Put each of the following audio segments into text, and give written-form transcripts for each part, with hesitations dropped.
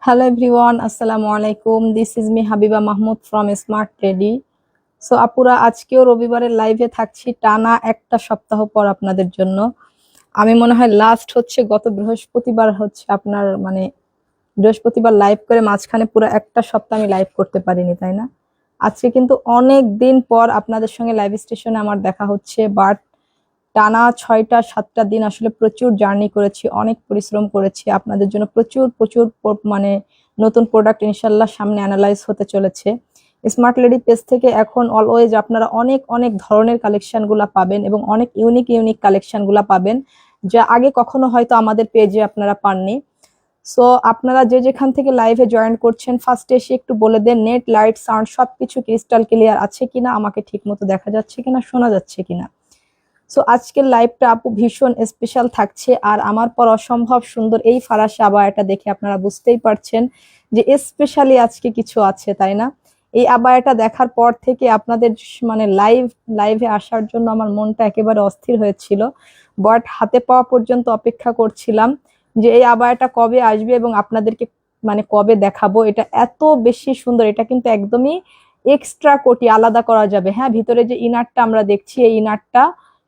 Hello everyone, Assalamu alaikum. This is me Habiba Mahmood from Smart Ready. So আপুরা আজকেও রবিবারের লাইভে থাকছি টানা একটা সপ্তাহ পর আপনাদের জন্য। আমি মনে হয় লাস্ট হচ্ছে গত বৃহস্পতিবার হচ্ছে আপনার বৃহস্পতিবার লাইভ করে মাঝখানে পুরো একটা সপ্তাহ আমি লাইভ করতে পারিনি, তাই না? আজকে কিন্তু অনেক দিন পর আপনাদের সঙ্গে লাইভ স্টেশনে আমার দেখা হচ্ছে, বাট টানা 6টা 7টা দিন আসলে প্রচুর জার্নি করেছি, অনেক পরিশ্রম করেছি আপনাদের জন্য। প্রচুর প্রচুর নতুন প্রোডাক্ট ইনশাল্লাহ সামনে অ্যানালাইজ হতে চলেছে। স্মার্ট লেডি পেজ থেকে এখন অলওয়েজ আপনারা অনেক অনেক ধরনের কালেকশন গুলা পাবেন এবং অনেক ইউনিক ইউনিক কালেকশন গুলা পাবেন, যা আগে কখনো হয়তো আমাদের পেজে আপনারা পাননি। সো আপনারা যে যেখান থেকে লাইভে জয়েন করছেন, ফার্স্টে এসে একটু বলে দেন নেট, লাইট, সাউন্ড সবকিছু ক্রিস্টাল ক্লিয়ার আছে কিনা, আমাকে ঠিক মতো দেখা যাচ্ছে কিনা, শোনা যাচ্ছে কিনা। সো আজকের লাইভটা আপু ভীষণ স্পেশাল থাকছে, আর আমার পর অসম্ভব সুন্দর এই ফারাসা আবায়াটা দেখে আপনারা বুঝতেই পারছেন যে স্পেশালি আজকে কিছু আছে, তাই না? এই আবায়াটা দেখার পর থেকে আপনাদের লাইভে আসার জন্য আমার মনটা একেবারে অস্থির হয়েছিল, বাট হাতে পাওয়া পর্যন্ত অপেক্ষা করছিলাম যে এই আবায়াটা কবে আসবে এবং আপনাদেরকে কবে দেখাবো। এটা এত বেশি সুন্দর, এটা কিন্তু একদমই এক্সট্রা কোটি আলাদা করা যাবে। হ্যাঁ, ভিতরে যে ইনারটা আমরা দেখছি, এই ইনারটা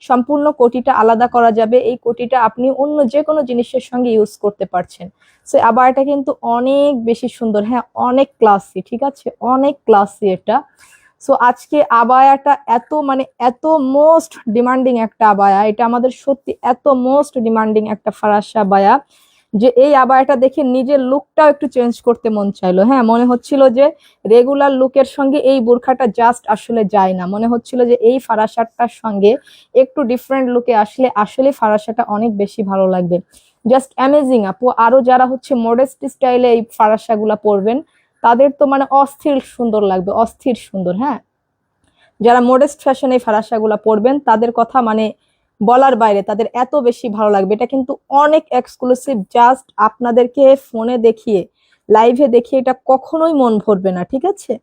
সম্পূর্ণ কোটিটা আলাদা করা যাবে। এই কোটিটা আপনি অন্য যে কোনো জিনিসের সঙ্গে ইউজ করতে পারছেন। সো আবায়াটা কিন্তু অনেক বেশি সুন্দর, হ্যাঁ অনেক ক্লাসি, ঠিক আছে, অনেক ক্লাসি এটা। সো আজকে আবায়াটা এত মোস্ট ডিমান্ডিং একটা আবায়া, এটা আমাদের সত্যি এত মোস্ট ডিমান্ডিং একটা ফারাসা আবায়া যে এই আবায়াটা দেখে নিজের লুকটাও একটু চেঞ্জ করতে মন চাইলো। হ্যাঁ, মনে হচ্ছিল যে রেগুলার লুকের সঙ্গে এই বোরখাটা জাস্ট আসলে যায় না, মনে হচ্ছিল যে এই ফারাসাটার সঙ্গে একটু ডিফারেন্ট লুকে আসলে আসলে ফারাসাটা অনেক বেশি ভালো লাগবে। জাস্ট অ্যামেজিং আপু। আরো যারা হচ্ছে মডেস্ট স্টাইলে এই ফারাসাগুলা পরবেন তাদের তো অস্থির সুন্দর লাগবে, অস্থির সুন্দর। হ্যাঁ, যারা মডেস্ট ফ্যাশনে এই ফারাসাগুলা পরবেন তাদের কথা বলার বাইরে, তাদের এত বেশি ভালো লাগবে। এটা কিন্তু অনেক এক্সক্লুসিভ, জাস্ট আপনাদেরকে ফোনে দেখিয়ে লাইভে দেখিয়ে এটা কখনোই মন ভরবে না, ঠিক আছে?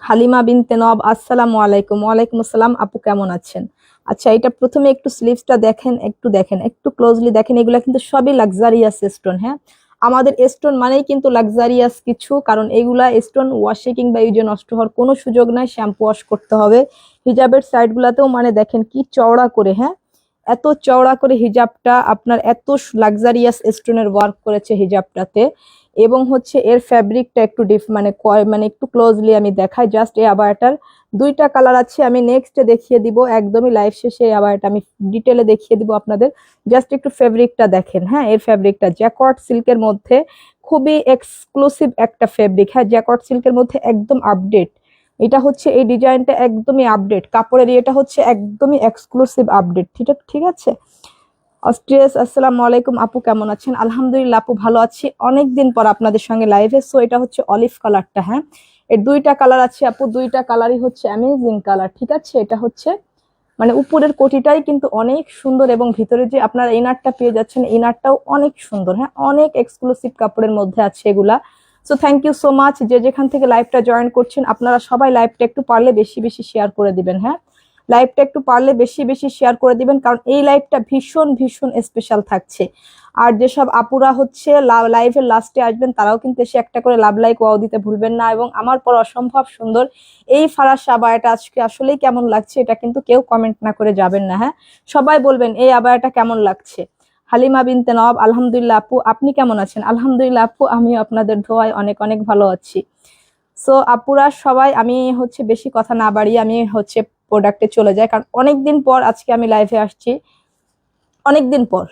হালিমা বিনতে নব, আসসালামু আলাইকুম। ওয়ালাইকুম আসসালাম আপু, কেমন আছেন? আচ্ছা, এটা প্রথমে একটু স্লিভসটা দেখেন, একটু ক্লোজলি দেখেন। এগুলা কিন্তু সবই লাক্সারিয়াস স্টোন। হ্যাঁ, আমাদের স্টোন মানেই কিন্তু লাক্সারিয়াস কিছু, কারণ এগুলা স্টোন ওয়াশে কিংবা ইউজে নষ্ট হওয়ার কোনো সুযোগ নাই, শ্যাম্পু ওয়াশ করতে হবে। হিজাবের সাইড গুলাতেও দেখেন কি চওড়া করে, হ্যাঁ এত চওড়া করে হিজাবটা আপনার, এত লাক্সারিয়াস স্টোনের ওয়ার্ক করেছে হিজাবটাতে। এবং হচ্ছে এর ফ্যাব্রিকটা একটু একটু ক্লোজলি আমি দেখাই। জাস্ট এই আবায়াটার দুইটা কালার আছে, আমি নেক্সটে দেখিয়ে দিব একদমই লাইভ শেষে। এই আবায়াটা আমি ডিটেলে দেখিয়ে দিব আপনাদের। জাস্ট একটু ফেব্রিকটা দেখেন। হ্যাঁ, এর ফেব্রিকটা জ্যাকওয়ার্ড সিল্কের মধ্যে, খুবই এক্সক্লুসিভ একটা ফেব্রিক। হ্যাঁ, জ্যাকওয়ার্ড সিল্কের মধ্যে একদম আপডেট। এটা হচ্ছে এই ডিজাইনটা একদমই আপডেট, কাপড়ের এটা হচ্ছে একদমই এক্সক্লুসিভ আপডেট, ঠিক আছে। অস্ট্রিয়াস, আসসালামু আলাইকুম আপু, কেমন আছেন? আলহামদুলিল্লাহ আপু, ভালো আছি, অনেকদিন পর আপনাদের সঙ্গে লাইভে। সো এটা হচ্ছে অলিভ কালারটা। হ্যাঁ, এর দুইটা কালার আছে আপু, দুইটা কালারই হচ্ছে অ্যামেজিং কালার, ঠিক আছে। এটা হচ্ছে উপরের কোটিটাই কিন্তু অনেক সুন্দর এবং ভিতরে যে আপনারা ইনারটা পেয়ে যাচ্ছেন, ইনারটাও অনেক সুন্দর। হ্যাঁ, অনেক এক্সক্লুসিভ কাপড়ের মধ্যে আছে এগুলা। So thank you so much যে যেখান থেকে লাইভটা জয়েন করছেন। আপনারা সবাই লাইভটা একটু পারলে বেশি বেশি শেয়ার করে দিবেন। হ্যাঁ, লাইভটা একটু পারলে বেশি বেশি শেয়ার করে দিবেন, কারণ এই লাইভটা ভীষণ ভীষণ স্পেশাল থাকছে। আর যেসব আপুরা হচ্ছে লাইভের লাস্টে আসবেন তারাও কিন্তু এসে একটা করে লাভ লাইক ওয়াও দিতে ভুলবেন না। এবং আমার পর অসম্ভব সুন্দর এই ফারাসা আবায়াটা আজকে আসলেই কেমন লাগছে এটা কিন্তু কেউ কমেন্ট না করে যাবেন না। হ্যাঁ, সবাই বলবেন এই আবায়াটা কেমন লাগছে। হালিমা বিনতে নওয়াব, আলহামদুলিল্লাহ আপু, আপনি কেমন আছেন? আলহামদুলিল্লাহ আপু, আমিও আপনাদের দোয়ায় অনেক অনেক ভালো আছি। সো আপুরা সবাই, আমি হচ্ছে বেশি কথা না বাড়িয়ে আমি হচ্ছে প্রোডাক্টে চলে যায়, কারণ অনেকদিন পর আজকে আমি লাইভে আসছি, অনেকদিন পর,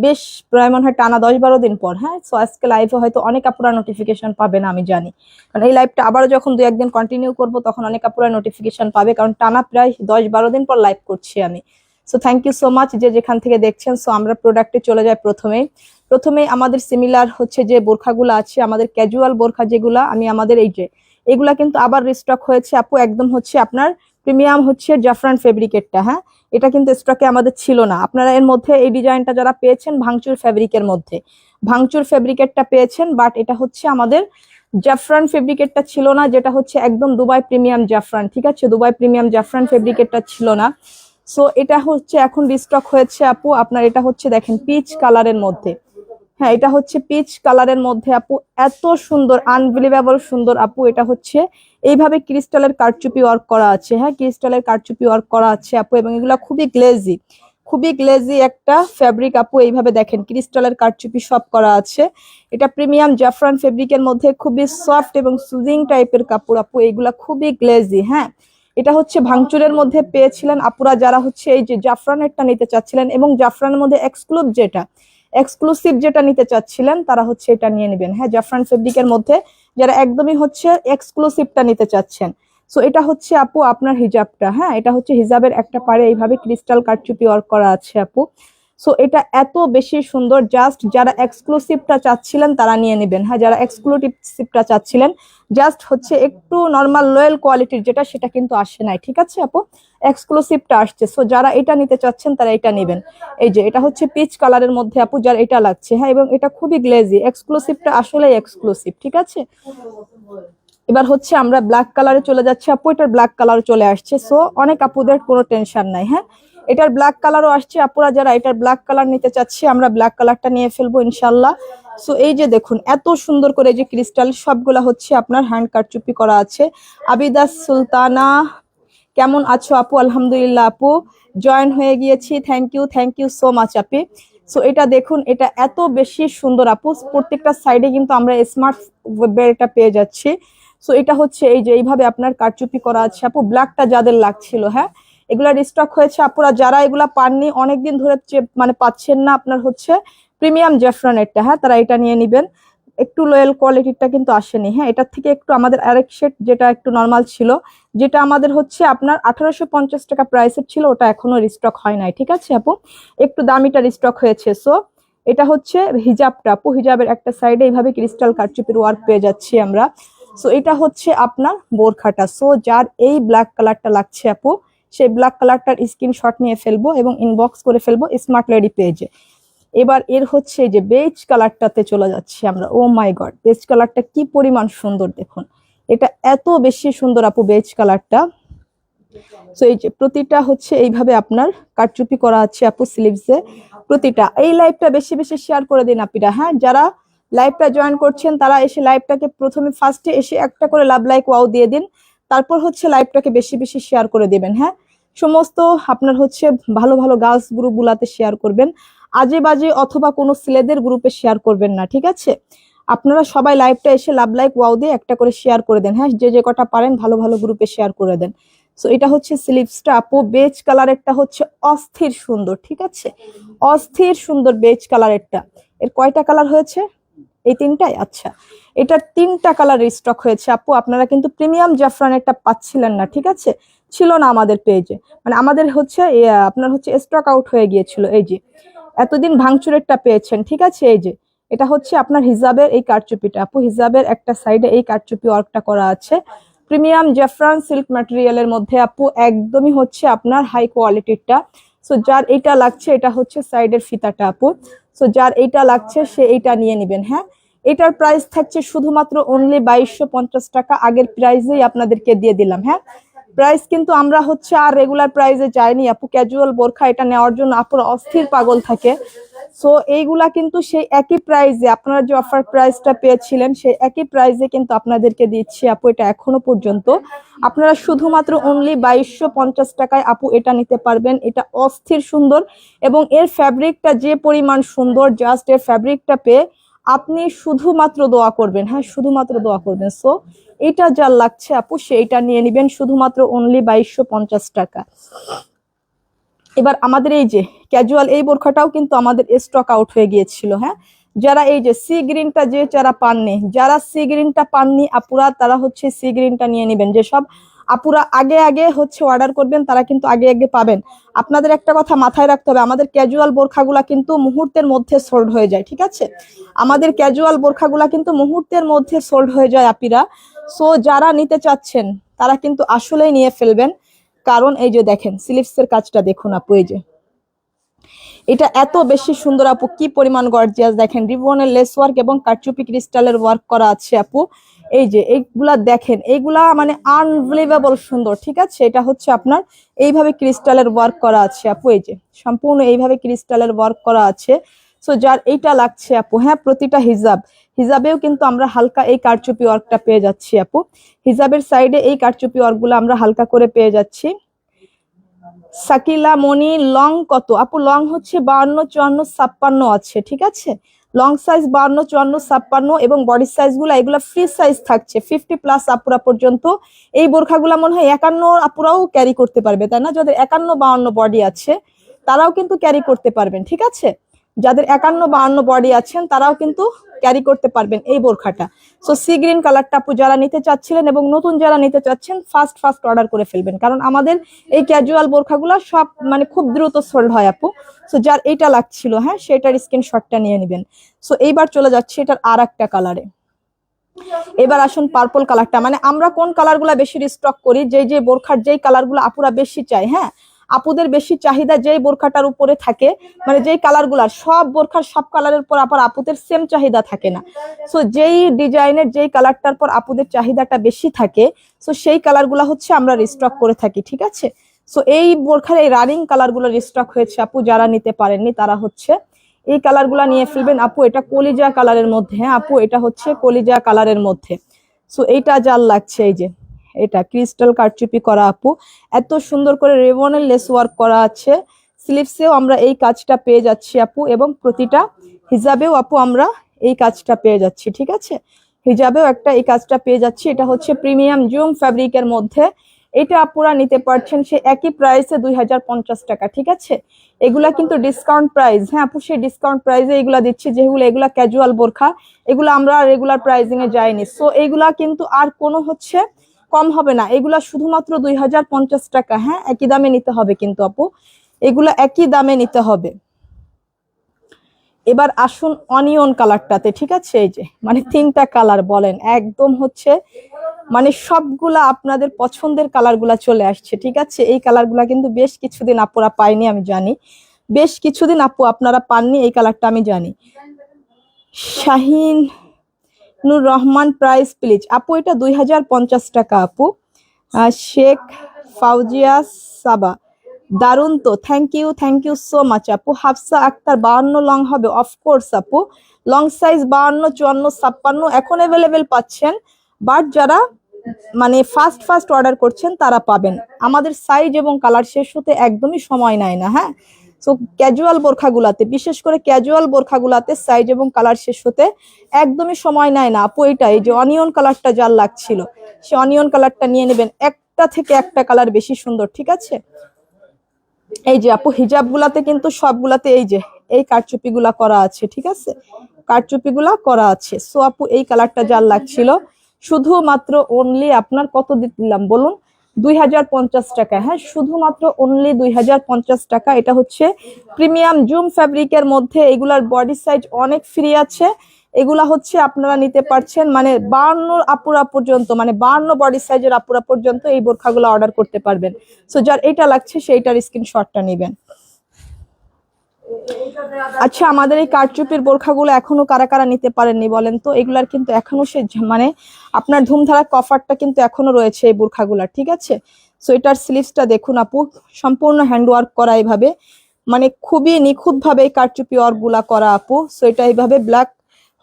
বেশ প্রায় মনে হয় টানা 10-12 দিন পর। হ্যাঁ, সো আজকে লাইভে হয়তো অনেক আপুরা নোটিফিকেশন পাবে না, আমি জানি, কারণ এই লাইভটা আবারও যখন 2-1 দিন কন্টিনিউ করব তখন অনেক আপুরা নোটিফিকেশন পাবে, কারণ টানা প্রায় 10-12 দিন পর লাইভ করছি আমি। So thank you so much যে যেখান থেকে দেখছেন। সো আমরা প্রোডাক্টে চলে যাই। প্রথমেই আমাদের সিমিলার হচ্ছে যে বোরখাগুলো আছে, আমাদের ক্যাজুয়াল বোরখা যেগুলা, আমি আমাদের এগুলা কিন্তু আবার রিস্টক হয়েছে আপু, একদম হচ্ছে আপনার প্রিমিয়াম হচ্ছে জাফরান ফেব্রিকেরটা। হ্যাঁ, এটা কিন্তু স্টকে আমাদের ছিল না। আপনারা এর মধ্যে এই ডিজাইনটা যারা পেয়েছেন ভাঙচুর ফেব্রিকের মধ্যে, ভাঙচুর ফেব্রিকেরটা পেয়েছেন, বাট এটা হচ্ছে আমাদের জাফরান ফেব্রিকেরটা ছিল না, যেটা হচ্ছে একদম দুবাই প্রিমিয়াম জাফরান, ঠিক আছে। দুবাই প্রিমিয়াম জাফরান ফেব্রিকেরটা ছিল না। সো এটা হচ্ছে এখন রিস্টক হয়েছে আপু আপনার। এটা হচ্ছে দেখেন পিচ কালারের মধ্যে। হ্যাঁ, এটা হচ্ছে পিচ কালারের মধ্যে আপু, এত সুন্দর, আনবিলিভেবল সুন্দর আপু। এটা হচ্ছে এইভাবে ক্রিস্টালের কারচুপি ওয়ার্ক করা আছে, হ্যাঁ ক্রিস্টালের কারচুপি ওয়ার্ক করা আছে আপু, এবং এগুলা খুবই গ্লেজি, খুবই গ্লেজি একটা ফেব্রিক আপু। এইভাবে দেখেন ক্রিস্টালের কারচুপি সব করা আছে। এটা প্রিমিয়াম জাফরান ফেব্রিকের মধ্যে খুবই সফট এবং সুজিং টাইপের কাপড় আপু, এইগুলা খুবই গ্লেজি। হ্যাঁ, এটা হচ্ছে ভাঙচুরের মধ্যে পেয়েছিলেন আপুরা যারা হচ্ছে এই যে জাফরানেরটা নিতে চাচ্ছিলেন, এবং জাফরানের মধ্যে এক্সক্লুসিভ যেটা নিতে চাচ্ছিলেন তারা হচ্ছে এটা নিয়ে নেবেন। হ্যাঁ, জাফরান ফেব্রিকের মধ্যে যারা একদমই হচ্ছে এক্সক্লুসিভটা নিতে চাচ্ছেন। সো এটা হচ্ছে আপু আপনার হিজাবটা। হ্যাঁ, এটা হচ্ছে হিজাবের একটা পাড়ে এইভাবে ক্রিস্টাল কারচুপি ওয়ার্ক করা আছে আপু। সো এটা এত বেশি সুন্দর, জাস্ট যারা এক্সক্লুসিভটা চাচ্ছিলেন তারা নিয়ে নেবেন। হ্যাঁ, যারা এক্সক্লুসিভটা চাচ্ছিলেন, জাস্ট হচ্ছে একটু নর্মাল লোয়েল কোয়ালিটির যেটা, সেটা কিন্তু আসে নাই, ঠিক আছে আপু, এক্সক্লুসিভটা আসছে। সো যারা এটা নিতে চাচ্ছেন তারা এটা নেবেন। এই যে এটা হচ্ছে পিচ কালারের মধ্যে আপু, যার এটা লাগছে। হ্যাঁ, এবং এটা খুবই গ্লেজি, এক্সক্লুসিভটা আসলেই এক্সক্লুসিভ, ঠিক আছে। এবার হচ্ছে আমরা ব্ল্যাক কালারে চলে যাচ্ছি আপু, এটার ব্ল্যাক কালার চলে আসছে। সো অনেক আপুদের কোনো টেনশন নাই। হ্যাঁ, এটার ব্ল্যাক কালারও আসছে আপুরা যারা এটার ব্ল্যাক কালার নিতে চাচ্ছি, আমরা ব্ল্যাক কালারটা নিয়ে ফেলবো ইনশাল্লাহ। সো এই যে দেখুন এত সুন্দর করে যে ক্রিস্টাল সবগুলা হচ্ছে আপনার হ্যান্ড কারচুপি করা আছে। আবিদাস সুলতানা, কেমন আছো আপু? আলহামদুলিল্লাহ আপু, জয়েন হয়ে গিয়েছি, thank you so much Api. So এটা দেখুন, এটা এত বেশি সুন্দর আপু, প্রত্যেকটা সাইডে কিন্তু আমরা স্মার্ট বেলটা পেয়ে যাচ্ছি। সো এটা হচ্ছে এই যে এইভাবে আপনার কারচুপি করা আছে আপু, ব্ল্যাকটা যাদের লাগছিল, হ্যাঁ এগুলা রিস্টক হয়েছে আপুরা, যারা এগুলা পাননি অনেকদিন ধরে মানে পাচ্ছেন না আপনার হচ্ছে প্রিমিয়াম জাফরানেরটা, হ্যাঁ তারা এটা নিয়ে নিবেন। একটু লোয়াল কোয়ালিটিটা কিন্তু আসেনি। হ্যাঁ, এটার থেকে একটু আমাদের আরেক শেড যেটা একটু নর্মাল ছিল, যেটা আমাদের হচ্ছে আপনার 1850 টাকা প্রাইসের ছিল, ওটা এখনো রিস্টক হয় নাই, ঠিক আছে আপু, একটু দামিটা রিস্টক হয়েছে। সো এটা হচ্ছে হিজাবটা আপু, হিজাবের একটা সাইডে এইভাবে ক্রিস্টাল কারচুপির ওয়ার্ক পেয়ে যাচ্ছি আমরা। সো এটা হচ্ছে আপনার বোরখাটা। সো যার এই ব্ল্যাক কালারটা লাগছে আপু, সেই ব্ল্যাক কালারটার স্ক্রিনশট নিয়ে ফেলবো এবং ইনবক্স করে ফেলবো স্মার্ট লেডি পেজে। এবার এর হচ্ছে যে বেজ কালারটাতে চলে যাচ্ছি আমরা। ও মাই গড, বেজ কালারটা কি পরিমাণ সুন্দর দেখুন, এটা এত বেশি সুন্দর আপু বেজ কালারটা। সো এই যে প্রতিটা হচ্ছে এইভাবে আপনার কারচুপি করা আছে আপু স্লিভসে প্রতিটা। এই লাইভটা বেশি বেশি শেয়ার করে দিন আপিরা। হ্যাঁ, যারা লাইভটা জয়েন করছেন তারা এসে লাইভটাকে প্রথমে ফার্স্টে এসে একটা করে লাভ লাইক ওয়াও দিয়ে দিন, তারপর হচ্ছে লাইভটাকে বেশি বেশি শেয়ার করে দিবেন। হ্যাঁ, সমস্ত আপনার হচ্ছে ভালো ভালো গার্লস গ্রুপ গুলাতে শেয়ার করবেন, আজে বাজে অথবা কোনো ছেলেদের গ্রুপে শেয়ার করবেন না, ঠিক আছে। আপনারা সবাই লাইভটা এসে লাভ লাইক ওয়াও দিয়ে একটা করে শেয়ার করে দেন। হ্যাঁ, যে যে কটা পারেন ভালো ভালো গ্রুপে শেয়ার করে দেন। সো এটা হচ্ছে স্লিভসটা আপু, বেজ কালারেরটা হচ্ছে অস্থির সুন্দর, ঠিক আছে, অস্থির সুন্দর বেজ কালারেরটা। এর কয়টা কালার হয়েছে? এই তিনটাই। আচ্ছা, এটার তিনটা কালার স্টক হয়েছে আপু। আপনারা কিন্তু প্রিমিয়াম জাফরান একটা পাচ্ছিলেন না, ঠিক আছে, ছিল না আমাদের পেজে, মানে আমাদের হচ্ছে আপনার হচ্ছে স্টক আউট হয়ে গিয়েছিল। এই যে এতদিন ভাঙচুরেরটা পেয়েছেন, ঠিক আছে। এই যে এটা হচ্ছে আপনার হিজাবের এই কারচুপিটা আপু, হিজাবের একটা সাইডে এই কারচুপি ওয়ার্কটা করা আছে প্রিমিয়াম জাফরান সিল্ক ম্যাটেরিয়ালের মধ্যে আপু, একদমই হচ্ছে আপনার হাই কোয়ালিটিরটা। সো যার এইটা লাগছে, এটা হচ্ছে সাইডের ফিতাটা আপু। সো যার এইটা লাগছে সে এইটা নিয়ে নেবেন। হ্যাঁ, এটার প্রাইস থাকছে শুধুমাত্র অনলি 2250 টাকা, আগের প্রাইসেই আপনাদেরকে দিয়ে দিলাম। হ্যাঁ, প্রাইস কিন্তু আমরা হচ্ছে আর রেগুলার প্রাইসে যাইনি আপু। ক্যাজুয়াল বোরখা এটা নেওয়ার জন্য আপুর অস্থির পাগল থাকে। সো এইগুলা কিন্তু সেই একই প্রাইসে আপনারা যে অফার প্রাইসটা পেয়েছিলেন সেই একই প্রাইসে কিন্তু আপনাদেরকে দিচ্ছি আপু, এটা এখনো পর্যন্ত আপনারা শুধুমাত্র অনলি 2250 টাকায় আপু এটা নিতে পারবেন। এটা অস্থির সুন্দর এবং এর ফ্যাব্রিকটা যে পরিমাণ সুন্দর, জাস্ট এর ফ্যাব্রিকটা পেয়ে আপনি শুধুমাত্র দোয়া করবেন। হ্যাঁ, শুধুমাত্র দোয়া করবেন। সো এটা যা লাগছে আপু সেইটা নিয়ে নেবেন শুধুমাত্র অনলি 2250 টাকা। এবার আমাদের এই যে ক্যাজুয়াল এই বোরখাটাও কিন্তু আমাদের স্টক আউট হয়ে গিয়েছিল। হ্যাঁ, যারা এই যে সি গ্রিনটা যে যারা পাননি, যারা সি গ্রিনটা পাননি আপুরা, তারা হচ্ছে সি গ্রিনটা নিয়ে নেবেন। যেসব আপুরা আগে আগে হচ্ছে অর্ডার করবেন তারা কিন্তু আগে আগে পাবেন। আপনাদের একটা কথা মাথায় রাখতে হবে, আমাদের ক্যাজুয়াল বোরখাগুলা কিন্তু মুহূর্তের মধ্যে সোল্ড হয়ে যায়, ঠিক আছে, আমাদের ক্যাজুয়াল বোরখাগুলা কিন্তু মুহূর্তের মধ্যে সোল্ড হয়ে যায় আপিরা। সো যারা নিতে চাচ্ছেন তারা কিন্তু আসলেই নিয়ে ফেলবেন, কারণ এই যে দেখেন স্লিভসের কাজটা দেখুন আপু, এই যে এটা এত বেশি সুন্দর আপু, কি পরিমাণ গর্জিয়াস দেখেন, রিবনের লেস ওয়ার্ক এবং কারচুপি ক্রিস্টালের ওয়ার্ক করা আছে আপু। এই যে এইগুলা দেখেন, এইগুলা মানে আনবিলিভেবল সুন্দর, ঠিক আছে। এটা হচ্ছে আপনার এইভাবে ক্রিস্টালের ওয়ার্ক করা আছে আপু, এই যে সম্পূর্ণ এইভাবে ক্রিস্টালের ওয়ার্ক করা আছে। সো যার এইটা লাগছে আপু, হ্যাঁ প্রতিটা হিজাবেও কিন্তু আমরা হালকা এই কারচুপি ওয়ার্কটা পেয়ে যাচ্ছি আপু। হিজাবের সাইডে এই কারচুপি ওয়ার্কগুলো আমরা হালকা করে পেয়ে যাচ্ছি। সাকিলা মনি লং কত আপু? লং হচ্ছে 52, 54, 56 আছে, ঠিক আছে। লং সাইজ 52, 54, 56 এবং বডি সাইজ গুলা এগুলা ফ্রি সাইজ থাকছে 50+ আপুরা পর্যন্ত। এই বোরখাগুলা মনে হয় 51 আপুরাও ক্যারি করতে পারবে, তাই না? যাদের 51, 52 বডি আছে তারাও কিন্তু ক্যারি করতে পারবেন, ঠিক আছে। যাদের 51, 52 বডি আছেন তারাও কিন্তু ক্যারি করতে পারবেন এই বোরখাটা। সো সি গ্রিন কালারটা আপু যারা নিতে চাচ্ছিলেন এবং নতুন যারা নিতে চাচ্ছেন ফার্স্ট অর্ডার করে ফেলবেন, কারণ আমাদের এই ক্যাজুয়াল বোরখাগুলো সব মানে খুব দ্রুত সোল্ড হয় আপু। সো যার এইটা লাগছিল, হ্যাঁ সেটার স্ক্রিনশটটা নিয়ে নেবেন। সো এইবার চলে যাচ্ছে এটার আর একটা কালারে। এবার আসুন পার্পল কালারটা, মানে আমরা কোন কালারগুলো বেশি রিস্টক করি, যে বোরখার যেই কালারগুলো আপুরা বেশি চাই, হ্যাঁ আপুদের বেশি চাহিদা যেই বোরখাটার উপরে থাকে, মানে যেই কালারগুলার সব বোরখার সব কালারের পর আবার আপুদের সেম চাহিদা থাকে না। সো যেই ডিজাইনের যেই কালারটার পর আপুদের চাহিদাটা বেশি থাকে, সো সেই কালারগুলো হচ্ছে আমরা রিস্টক করে থাকি, ঠিক আছে। সো এই বোরখার এই রানিং কালারগুলো রিস্টক হয়েছে আপু, যারা নিতে পারেননি তারা হচ্ছে এই কালারগুলা নিয়ে ফেলবেন আপু। এটা কলিজা কালারের মধ্যে, হ্যাঁ আপু এটা হচ্ছে কলিজা কালারের মধ্যে। সো এইটা যার লাগছে, এই যে এটা ক্রিস্টাল কারচুপি করা আপু, এত সুন্দর করে রিবনের লেস ওয়ার্ক করা আছে। স্লিভসেও আমরা এই কাজটা পেয়ে যাচ্ছি আপু, এবং প্রতিটা হিজাবেও আপু আমরা এই কাজটা পেয়ে যাচ্ছি, ঠিক আছে। হিজাবেও একটা এই কাজটা পেয়ে যাচ্ছি। এটা হচ্ছে প্রিমিয়াম জুম ফ্যাব্রিকের মধ্যে। এটা আপুরা নিতে পারছেন সে একই প্রাইসে 2050 টাকা, ঠিক আছে। এগুলা কিন্তু ডিসকাউন্ট প্রাইস, হ্যাঁ আপু সেই ডিসকাউন্ট প্রাইসে এগুলা দিচ্ছি, যেগুলো এগুলা ক্যাজুয়াল বোরখা, এগুলো আমরা রেগুলার প্রাইসিং এ যাইনি। সো এইগুলা কিন্তু আর কোনো হচ্ছে কম হবে না, এগুলা শুধুমাত্র 2050 টাকা, হ্যাঁ একই দামে নিতে হবে কিন্তু আপু, এগুলা একই দামে নিতে হবে। এবার আসুন অনিয়ন কালারটাতে, ঠিক আছে। এই যে মানে 3টা কালার বলেন একদম হচ্ছে মানে সবগুলা আপনাদের পছন্দের কালারগুলা চলে আসছে, ঠিক আছে। এই কালারগুলা কিন্তু বেশ কিছুদিন আপুরা পাইনি, আমি জানি বেশ কিছুদিন আপু আপনারা পাননি এই কালারটা, আমি জানি। শাহিন নুর রহমান প্রাইস প্লিজ আপু, এটা 2050 টাকা আপু। শেখ ফাউজিয়া সাবা দারুন তো, থ্যাংক ইউ সো মাচ আপু। হাফসা আক্তার 52 লং হবে? অফকোর্স আপু, লং সাইজ 52, 54, 56 এখন অ্যাভেলেবেল পাচ্ছেন, বাট যারা মানে ফার্স্ট অর্ডার করছেন তারা পাবেন। আমাদের সাইজ এবং কালার শেষ হতে একদমই সময় নেয় না, হ্যাঁ। সো ক্যাজুয়াল বোরখাগুলাতে, বিশেষ করে ক্যাজুয়াল বোরখাগুলাতে সাইজ এবং কালার শেষ হতে একদমই সময় নেয় না আপু। এই যে অনিয়ন কালারটা যার লাগছিল সে অনিয়ন কালারটা নিয়ে নেবেন, একটা থেকে একটা কালার বেশি সুন্দর, ঠিক আছে। এই যে আপু হিজাব গুলাতে কিন্তু সবগুলাতে এই যে এই কারচুপি গুলা করা আছে, ঠিক আছে, কারচুপি গুলা করা আছে। সো আপু এই কালারটা যার লাগছিল শুধুমাত্র অনলি আপনার কত দিলাম বলুন? 2050 টাকা, হ্যাঁ শুধুমাত্র অনলি 2050 টাকা। এটা হচ্ছে প্রিমিয়াম জুম ফ্যাব্রিকের মধ্যে, এগুলার বডি সাইজ অনেক ফ্রি আছে। এগুলা হচ্ছে আপনারা নিতে পারছেন মানে 52 আপুরা পর্যন্ত, মানে 52 বডি সাইজের আপুরা পর্যন্ত এই বোরখাগুলো অর্ডার করতে পারবেন। সো যার এটা লাগছে সেইটার স্ক্রিনশটটা নেবেন। আচ্ছা আমাদের এই কারচুপির বোরখাগুলো এখনো কারা কারা নিতে পারেননি বলেন তো? এগুলার কিন্তু এখনো সে মানে আপনার ধুমধারাক অফারটা কিন্তু এখনো রয়েছে এই বোরখাগুলার, ঠিক আছে। সো এটার স্লিভসটা দেখুন আপু, সম্পূর্ণ হ্যান্ডওয়ার্ক করা এইভাবে, মানে খুবই নিখুঁত ভাবে এই কারচুপি ওয়ার্ক গুলা করা আপু। সো এটা এইভাবে ব্ল্যাক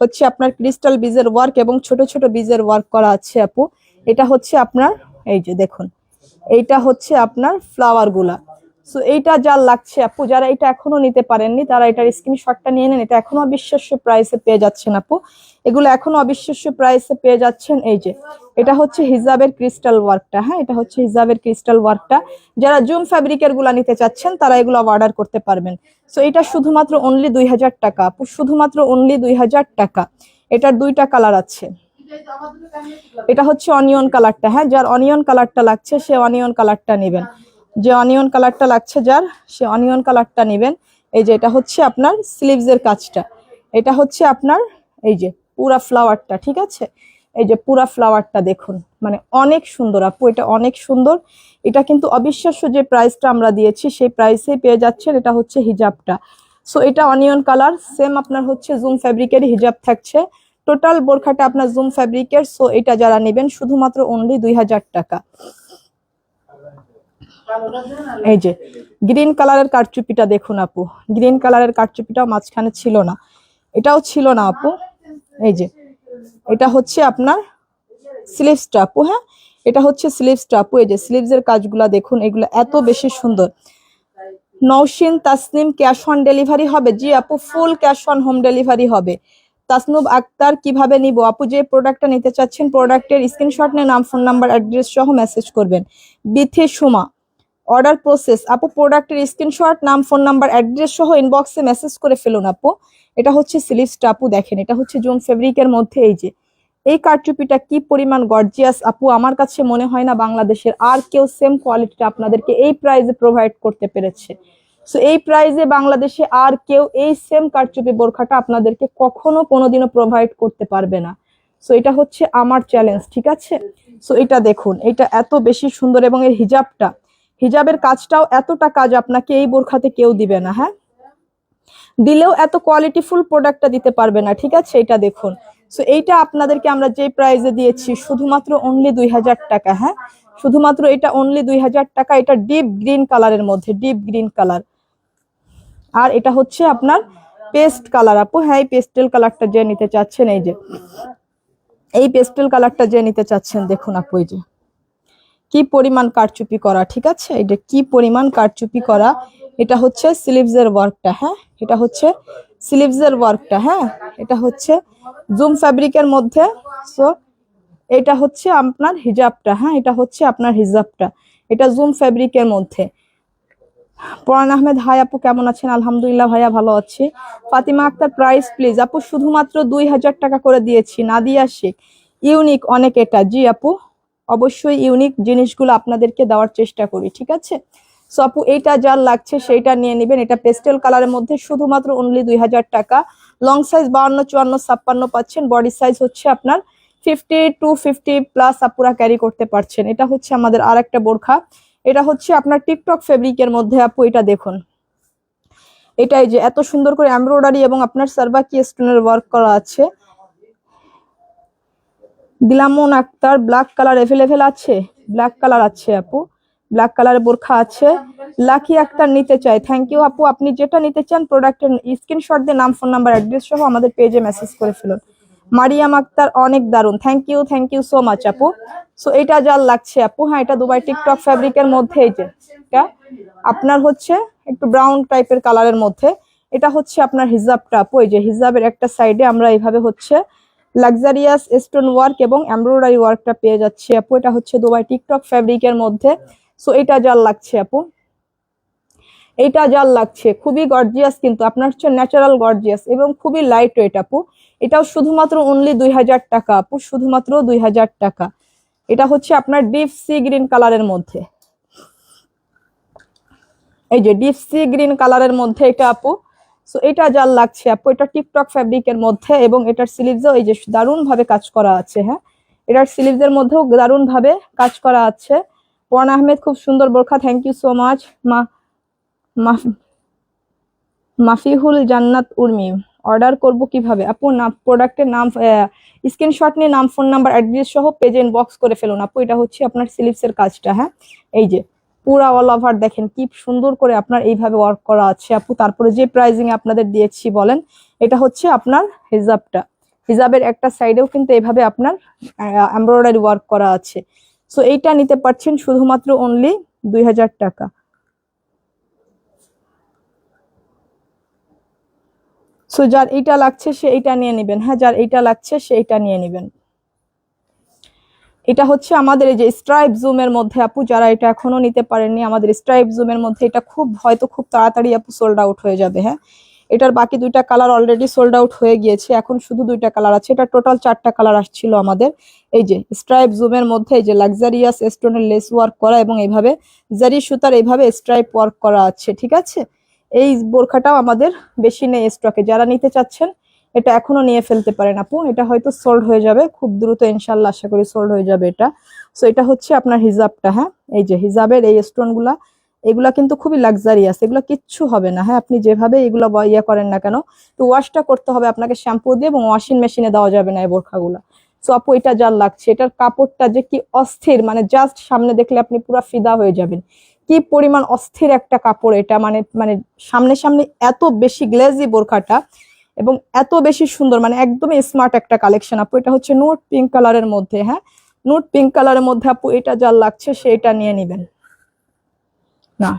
হচ্ছে আপনার ক্রিস্টাল বিজের ওয়ার্ক এবং ছোট ছোট বিজের ওয়ার্ক করা আছে আপু। এটা হচ্ছে আপনার এই যে দেখুন, এইটা হচ্ছে আপনার ফ্লাওয়ার গুলা। সো এইটা যার লাগছে আপু, যারা এটা এখনো নিতে পারেননি তারা এটার স্ক্রিনশটটা নিয়ে নেন। এটা এখনো অবিশ্বাস্য প্রাইসে পেয়ে যাচ্ছেন আপু, এগুলো এখনো অবিশ্বাস্য প্রাইসে পেয়ে যাচ্ছেন। এই যে এটা হচ্ছে হিজাবের ক্রিস্টাল ওয়ার্কটা, হ্যাঁ এটা হচ্ছে হিজাবের ক্রিস্টাল ওয়ার্কটা। যারা জুম ফ্যাব্রিকের গুলা নিতে চাচ্ছেন তারা এগুলো অর্ডার করতে পারবেন। সো এটা শুধুমাত্র অনলি 2000 টাকা আপু, শুধুমাত্র অনলি 2000 টাকা। এটার 2টা কালার আছে, এটা হচ্ছে অনিয়ন কালারটা, হ্যাঁ যার অনিয়ন কালারটা লাগছে সে অনিয়ন কালারটা নেবেন, যে অনিয়ন কালারটা লাগছে যার সে অনিয়ন কালারটা নেবেন। এই যে এটা হচ্ছে আপনার স্লিভস এর কাজটা, এটা হচ্ছে আপনার এই যে পুরা ফ্লাওয়ারটা, ঠিক আছে। এই যে পুরা ফ্লাওয়ারটা দেখুন, মানে অনেক সুন্দর আপু, এটা অনেক সুন্দর। এটা কিন্তু অবিশ্বাস্য যে প্রাইসটা আমরা দিয়েছি সেই প্রাইসে পেয়ে যাচ্ছেন। এটা হচ্ছে হিজাবটা। সো এটা অনিয়ন কালার, সেম আপনার হচ্ছে জুম ফ্যাব্রিকের হিজাব থাকছে। টোটাল বোরখাটা আপনার জুম ফ্যাব্রিকের। সো এটা যারা নেবেন শুধুমাত্র অনলি 2000 টাকা। এই যে গ্রিন কালারের কারচুপিটা দেখুন আপু, গ্রিন কালারের কারচুপিটাও মাঝখানে ছিল না, এটাও ছিল না আপু। এই যে এটা হচ্ছে আপনার স্লিভসটা আপু, হ্যাঁ এটা হচ্ছে স্লিভসটা আপু। এই যে স্লিভসের কাজগুলা দেখুন, এগুলো এত বেশি সুন্দর। Nowshin Tasnim cash on delivery হবে? জি আপু, full cash on home delivery হবে। তাসনুব আক্তার, কিভাবে নিব আপু? যে প্রোডাক্টটা নিতে চাচ্ছেন প্রোডাক্টের স্ক্রিনশট নিয়ে নাম, ফোন নাম্বার, অ্যাড্রেস সহ মেসেজ করবেন। বিথি সুমা, অর্ডার প্রসেস আপু, প্রোডাক্টের স্ক্রিনশট, নাম, ফোন নাম্বার, অ্যাড্রেস সহ ইনবক্সে মেসেজ করে ফেলুন আপু। এটা হচ্ছে স্লিভসটা আপু, দেখেন এটা হচ্ছে জুম ফেব্রিকের মধ্যে। এই যে এই কারচুপিটা কি পরিমাণ গর্জিয়াস আপু, আমার কাছে মনে হয় না বাংলাদেশের আর কেউ সেম কোয়ালিটিটা আপনাদেরকে এই প্রাইসে প্রোভাইড করতে পেরেছে। সো এই প্রাইসে বাংলাদেশে আর কেউ এই সেম কারচুপি বোরখাটা আপনাদেরকে কখনো কোনোদিনও প্রোভাইড করতে পারবে না। সো এটা হচ্ছে আমার চ্যালেঞ্জ, ঠিক আছে? সো এটা দেখুন, এটা এত বেশি সুন্দর, এবং এই হিজাবটা, হিজাবের কাজটাও এতটা কাজ আপনাকে এই বোরখাতে কেউ দিবে না, হ্যাঁ দিলেও এত কোয়ালিটিফুল প্রোডাক্টটা দিতে পারবে না, ঠিক আছে? এটা দেখুন। সো এইটা আপনাদেরকে আমরা যে প্রাইসে দিয়েছি শুধুমাত্র অনলি 2000 টাকা, হ্যাঁ শুধুমাত্র এটা অনলি 2000 টাকা। এটা ডিপ গ্রিন কালারের মধ্যে, ডিপ গ্রিন কালার, আর এটা হচ্ছে আপনার পেস্ট কালার আপু। হ্যাঁ এই পেস্টেল কালারটা যে নিতে চাচ্ছেন, এই যে এই পেস্টেল কালারটা যে নিতে চাচ্ছেন, দেখুন আপু এই যে কি পরিমাণ কারচুপি করা, ঠিক আছে? এটা কি পরিমাণ কারচুপি করা। এটা হচ্ছে স্লিভসের ওয়ার্কটা, হ্যাঁ এটা হচ্ছে স্লিভসের ওয়ার্কটা, হ্যাঁ এটা হচ্ছে জুম ফ্যাব্রিকের মধ্যে। সো এটা হচ্ছে আপনার হিজাবটা, হ্যাঁ এটা হচ্ছে আপনার হিজাবটা, এটা জুম ফ্যাব্রিকের মধ্যে। পরান আহমেদ, হাই আপু কেমন আছেন? আলহামদুলিল্লাহ ভাইয়া ভালো আছি। ফাতিমা আক্তার, প্রাইস প্লিজ আপু? শুধুমাত্র 2000 টাকা করে দিয়েছি। নাদিয়া শেখ, ইউনিক অনেক এটা। জি আপু, অবশ্যই ইউনিক জিনিসগুলো আপনাদেরকে দেওয়ার চেষ্টা করি, ঠিক আছে? সো আপু এইটা যার লাগছে সেইটা নিয়ে নেবেন। এটা পেস্টেল কালারের মধ্যে শুধুমাত্র অনলি 2000 টাকা। লং সাইজ 52, 54, 56 পাচ্ছেন। বডি সাইজ হচ্ছে আপনার 50 টু 50 প্লাস আপুরা ক্যারি করতে পারছেন। এটা হচ্ছে আমাদের আর একটা বোরখা, এটা হচ্ছে আপনার টিকটক ফেব্রিকের মধ্যে আপু। এটা দেখুন, এটাই যে এত সুন্দর করে এমব্রয়ডারি এবং আপনার সার্ভাকি স্টোনের ওয়ার্ক করা আছে। দিলামন আক্তার, ব্ল্যাক কালার অ্যাভেলেবেল আছে? ব্ল্যাক কালার আছে আপু, ব্ল্যাক কালারের বোরখা আছে। লাকি আক্তার নিতে চাই, থ্যাংক ইউ আপু। আপনি যেটা নিতে চান প্রোডাক্টের স্ক্রিনশট দিয়ে নাম, ফোন নাম্বার, অ্যাড্রেস সহ আমাদের পেজে মেসেজ করে ফেলুন। মারিয়াম আক্তার, অনেক দারুন, থ্যাংক ইউ সো মাচ আপু। সো এটা যার লাগছে আপু, হ্যাঁ এটা দুবাই টিকটক ফ্যাব্রিকের মধ্যে। এই যে এটা আপনার হচ্ছে একটু ব্রাউন টাইপের কালারের মধ্যে। এটা হচ্ছে আপনার হিজাবটা আপু। এই যে হিজাবের একটা সাইডে আমরা এইভাবে হচ্ছে লাক্সারিয়াস স্টোন ওয়ার্ক এবং এমব্রয়ডারি ওয়ার্কটা পেয়ে যাচ্ছি আপু। এটা হচ্ছে দুবাই টিকটক ফ্যাব্রিকের মধ্যে। সো এটা যার লাগছে আপু, এইটা যার লাগছে, খুবই গর্জিয়াস, কিন্তু আপনার হচ্ছে ন্যাচারাল গর্জিয়াস এবং খুবই লাইট ওয়েট আপু। এটাও শুধুমাত্র অনলি 2000 টাকা আপু, শুধুমাত্র 2000 টাকা। এটা হচ্ছে আপনার ডিপ সি গ্রিন কালারের মধ্যে, এই যে ডিপ সি গ্রিন কালারের মধ্যে এটা আপু। সো এটা যার লাগছে আপু, এটা টিকটক ফ্যাব্রিকের মধ্যে এবং এটার স্লিভসও এই যে দারুণ ভাবে কাজ করা আছে, হ্যাঁ এটার স্লিভসের মধ্যেও দারুণ ভাবে কাজ করা আছে। পরান আহমেদ, খুব সুন্দর বোরখা, থ্যাংক ইউ সো মাচ। মাফিহুল জান্নাত উর্মি, অর্ডার করব কিভাবে আপু? নাম, প্রোডাক্টের নাম, স্ক্রিনশট নিয়ে নাম, ফোন নাম্বার, অ্যাড্রেস সহ পেজে ইনবক্স করে ফেলুন আপু। এটা হচ্ছে আপনার স্লিভসের কাজটা, হ্যাঁ এই যে পুরা অল ওভার দেখেন কি সুন্দর করে আপনার এইভাবে ওয়ার্ক করা আছে আপু। তারপরে যে প্রাইজিং আপনাদের দিয়েছি বলেন, এটা হচ্ছে আপনার হিজাবটা, হিজাবের একটা সাইডেও কিন্তু এইভাবে আপনার এমব্রয়ডারি ওয়ার্ক করা আছে। সো এইটা নিতে পারছেন শুধুমাত্র অনলি 2000 টাকা। সো যার এইটা লাগছে সে এইটা নিয়ে নেবেন, হ্যাঁ যার এইটা লাগছে সে এইটা নিয়ে নেবেন। এটা হচ্ছে আমাদের এই যে স্ট্রাইপ জুমের মধ্যে আপু, যারা এটা এখনো নিতে পারেননি আমাদের স্ট্রাইপ জুমের মধ্যে, এটা হয়তো খুব তাড়াতাড়ি আপু সোল্ড আউট হয়ে যাবে, হ্যাঁ এটার বাকি দুইটা কালার অলরেডি সোল্ড আউট হয়ে গিয়েছে, এখন শুধু দুইটা কালার আছে। এটা টোটাল 4টা কালার আসছিল আমাদের। এই যে স্ট্রাইপ জুমের মধ্যে এই যে লাক্সারিয়াস স্টোনের লেস ওয়ার্ক করা এবং এইভাবে জারি সুতার এইভাবে স্ট্রাইপ ওয়ার্ক করা আছে, ঠিক আছে? এই বোরখাটাও আমাদের বেশি নেই স্টকে, যারা নিতে চাচ্ছেন এটা এখনো নিয়ে ফেলতে পারেন আপু। এটা হয়তো সোল্ড হয়ে যাবে খুব দ্রুত, ইনশাল্লাহ আশা করি সোল্ড হয়ে যাবে এটা। সো এটা হচ্ছে আপনার হিজাবটা, হ্যাঁ এই যে হিজাবের এই স্টোন গুলা, এগুলা কিন্তু খুবই লাক্সারিয়াস, এগুলো কিচ্ছু হবে না, হ্যাঁ আপনি যেভাবে এগুলো ইয়ে করেন না কেন, তো ওয়াশটা করতে হবে আপনাকে শ্যাম্পু দিয়ে, এবং ওয়াশিং মেশিনে দেওয়া যাবে না এই বোরখাগুলা। সো আপু এটা যার লাগছে, এটার কাপড়টা যে কি অস্থির, মানে জাস্ট সামনে দেখলে আপনি পুরো ফিদা হয়ে যাবেন, কি পরিমাণ অস্থির একটা কাপড় এটা, মানে মানে সামনে সামনে এত বেশি গ্লেজি বোরখাটা এবং এত বেশি সুন্দর, মানে একদমই স্মার্ট একটা কালেকশন আপু। এটা হচ্ছে নুট পিঙ্ক কালারের মধ্যে, হ্যাঁ নুট পিঙ্ক কালারের মধ্যে আপু। এটা যার লাগছে সেটা নিয়ে নিবেন না,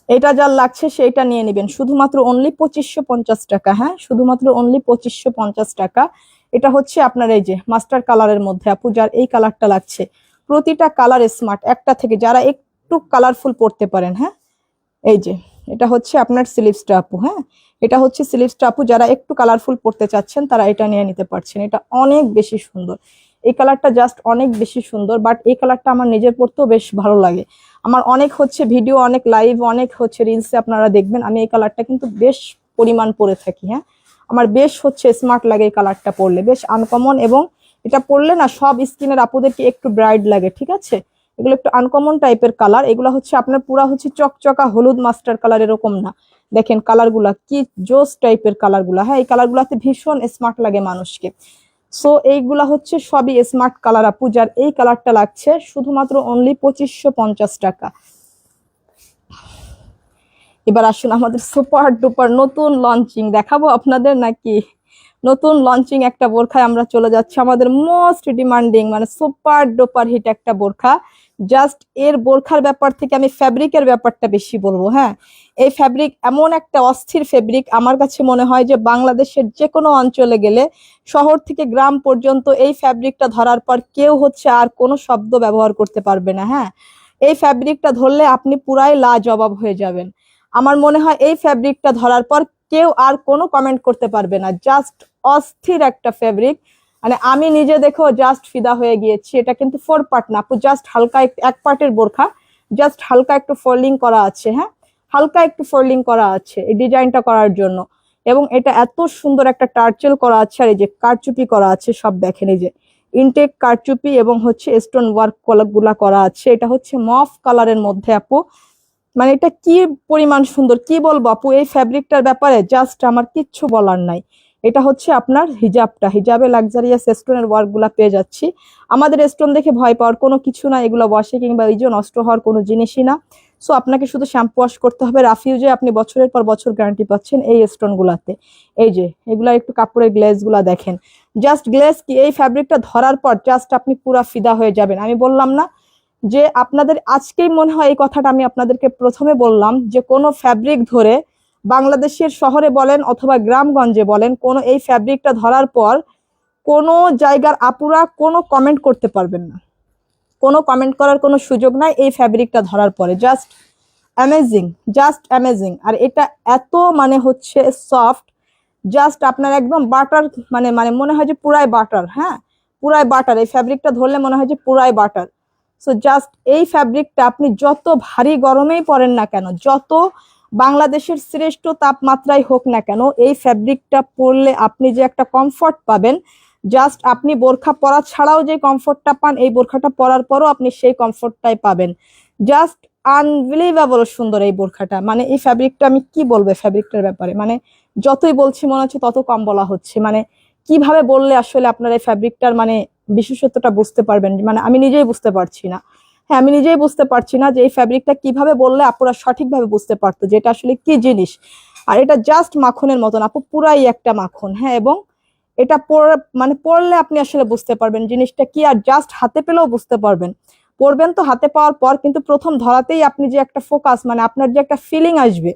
এটা যার লাগছে সেইটা নিয়ে নিবেন, শুধুমাত্র অনলি 2550 টাকা। হ্যাঁ শুধুমাত্র অনলি 2550 টাকা। এটা হচ্ছে আপনার এই যে মাস্টার কালারের মধ্যে আপু, যার এই কালারটা লাগছে। প্রতিটা কালার স্মার্ট একটা থেকে, যারা একটু কালারফুল পড়তে পারেন। হ্যাঁ এই যে এটা হচ্ছে আপনার স্লিভসটা আপু। হ্যাঁ এটা হচ্ছে স্লিভসটা আপু, যারা একটু কালারফুল পড়তে চাচ্ছেন তারা এটা নিয়ে নিতে পারছেন। এটা অনেক বেশি সুন্দর, এই কালারটা জাস্ট অনেক বেশি সুন্দর। বাট এই কালারটা আমার নিজের পড়তেও বেশ ভালো লাগে। আমার অনেক হচ্ছে ভিডিও, অনেক লাইভ, অনেক হচ্ছে রিলসে আপনারা দেখবেন আমি এই কালারটা কিন্তু বেশ পরিমাণ পরে থাকি। হ্যাঁ আমার বেশ হচ্ছে স্মার্ট লাগে এই কালারটা পরলে, বেশ আনকমন, এবং এটা পরলে না সব স্কিনের আপুদেরকে একটু ব্রাইট লাগে। ঠিক আছে, এগুলো একটু আনকমন টাইপের কালার। এগুলো হচ্ছে আপনার পুরা হচ্ছে চকচকা হলুদ মাস্টার কালার, এরকম না। দেখেন কালার গুলা কি জোস টাইপের কালার গুলা। হ্যাঁ এই কালার গুলাতে ভীষণ স্মার্ট লাগে মানুষকে। সো এইগুলা হচ্ছে সবই স্মার্ট কালার আপু, যার এই কালারটা লাগছে শুধুমাত্র অনলি 2550 টাকা। এবার আসুন আমাদের সুপার ডুপার নতুন লঞ্চিং দেখাবো আপনাদের, নাকি নতুন লঞ্চিং একটা বোরখায় আমরা চলে যাচ্ছি। আমাদের মোস্ট ডিমান্ডিং মানে সুপার ডুপার হিট একটা বোরখা। জাস্ট এর বোরখার ব্যাপার থেকে আমি ফ্যাব্রিকের ব্যাপারটা বেশি বলবো। হ্যাঁ এই ফ্যাব্রিক এমন একটা অস্থির ফ্যাব্রিক, আমার কাছে মনে হয় যে বাংলাদেশের যে কোনো অঞ্চলে গেলে, শহর থেকে গ্রাম পর্যন্ত, এই ফ্যাব্রিকটা ধরার পর কেউ হচ্ছে আর কোনো শব্দ ব্যবহার করতে পারবে না। হ্যাঁ এই ফ্যাব্রিকটা ধরলে আপনি পুরাই লাজবাব হয়ে যাবেন। আমার মনে হয় এই ফ্যাব্রিকটা ধরার পর কেউ আর কোনো কমেন্ট করতে পারবে না। জাস্ট অস্থির একটা ফ্যাব্রিক, মানে আমি নিজে দেখো জাস্ট ফিদা হয়ে গিয়েছি। এটা কিন্তু 4 পার্ট না আপু, জাস্ট হালকা এক পার্টের বোরখা, জাস্ট হালকা একটু ফোল্ডিং করা আছে। হ্যাঁ হালকা একটু ফোল্ডিং করা আছে এই ডিজাইনটা করার জন্য, এবং এটা এত সুন্দর একটা টার্চেল করা আছে, আর এই যে কারচুপি করা আছে সব দেখেন, এই যে ইনটেক কারচুপি এবং হচ্ছে স্টোন ওয়ার্ক গুলা করা আছে। এটা হচ্ছে মফ কালারের মধ্যে আপু, মানে এটা কি পরিমাণ সুন্দর, কি বলবো আপু এই ফ্যাব্রিকটার ব্যাপারে, জাস্ট আমার কিচ্ছু বলার নাই। এটা হচ্ছে আপনার হিজাবটা, হিজাবে লাক্সারিয়াস স্টোনের ওয়ার্ক গুলা পেয়ে যাচ্ছি। আমাদের স্টোন দেখে ভয় পাওয়ার কোনো কিছু না, এগুলো বসে কিংবা এই যে নষ্ট হওয়ার কোনো জিনিসই না। সো আপনাকে শুধু শ্যাম্পু ওয়াশ করতে হবে, রাফিউজে আপনি বছরের পর বছর গ্যারান্টি পাচ্ছেন এই স্টোন গুলাতে। এই যে এগুলা একটু কাপড়ের গ্লেজ গুলা দেখেন, জাস্ট গ্লেজ কি এই ফ্যাব্রিকটা ধরার পর জাস্ট আপনি পুরা ফিদা হয়ে যাবেন। আমি বললাম না যে আপনাদের আজকেই মনে হয় এই কথাটা আমি আপনাদেরকে প্রথমে বললাম, যে কোনো ফ্যাব্রিক ধরে বাংলাদেশের শহরে বলেন অথবা গ্রামগঞ্জে বলেন, কোনো এই ফ্যাব্রিকটা ধরার পর কোনো জায়গার আপুরা কোনো কমেন্ট করতে পারবেন না, কোনো কমেন্ট করার কোনো সুযোগ নাই এই ফ্যাব্রিকটা ধরার পরে। Just amazing, just amazing. আর এটা এত মানে হচ্ছে সফট, জাস্ট আপনার একদম বাটার, মানে মানে মনে হয় যে পুরাই বাটার। হ্যাঁ পুরাই বাটার, এই ফ্যাব্রিকটা ধরলে মনে হয় যে পুরাই বাটার। সো জাস্ট এই ফ্যাব্রিকটা আপনি যত ভারী গরমেই পরেন না কেন, যত বাংলাদেশের শ্রেষ্ঠ তাপমাত্রায় হোক না কেন, এই ফ্যাব্রিকটা পরলে আপনি যে একটা কমফর্ট পাবেন, জাস্ট আপনি বোরখা পরা ছাড়াও যে কমফর্টটা পান, এই বোরখাটা পরার পরও আপনি সেই কমফর্টটাই পাবেন। জাস্ট আনবিলিভেবল সুন্দর এই বোরখাটা, মানে এই ফ্যাব্রিকটা আমি কি বলবো ফ্যাব্রিকটার ব্যাপারে, মানে যতই বলছি মনে হচ্ছে তত কম বলা হচ্ছে। মানে কিভাবে বললে আসলে আপনার এই ফ্যাব্রিকটার মানে বিশেষত্বটা বুঝতে পারবেন, মানে আমি নিজেই বুঝতে পারছি না। হ্যাঁ আমি নিজেই বুঝতে পারছি না যে এই ফ্যাব্রিকটা কিভাবে বললে আপুরা সঠিকভাবে বুঝতে পারতো যে এটা আসলে কি জিনিস। আর এটা জাস্ট মাখনের মতন আপু, পুরাই একটা মাখন। হ্যাঁ এবং এটা মানে পড়লে আপনি আসলে বুঝতে পারবেন জিনিসটা কি, আর জাস্ট হাতে পেলেও বুঝতে পারবেন। পড়বেন তো হাতে পাওয়ার পর, কিন্তু প্রথম ধরাতেই আপনি যে একটা ফোকাস, মানে আপনার যে একটা ফিলিং আসবে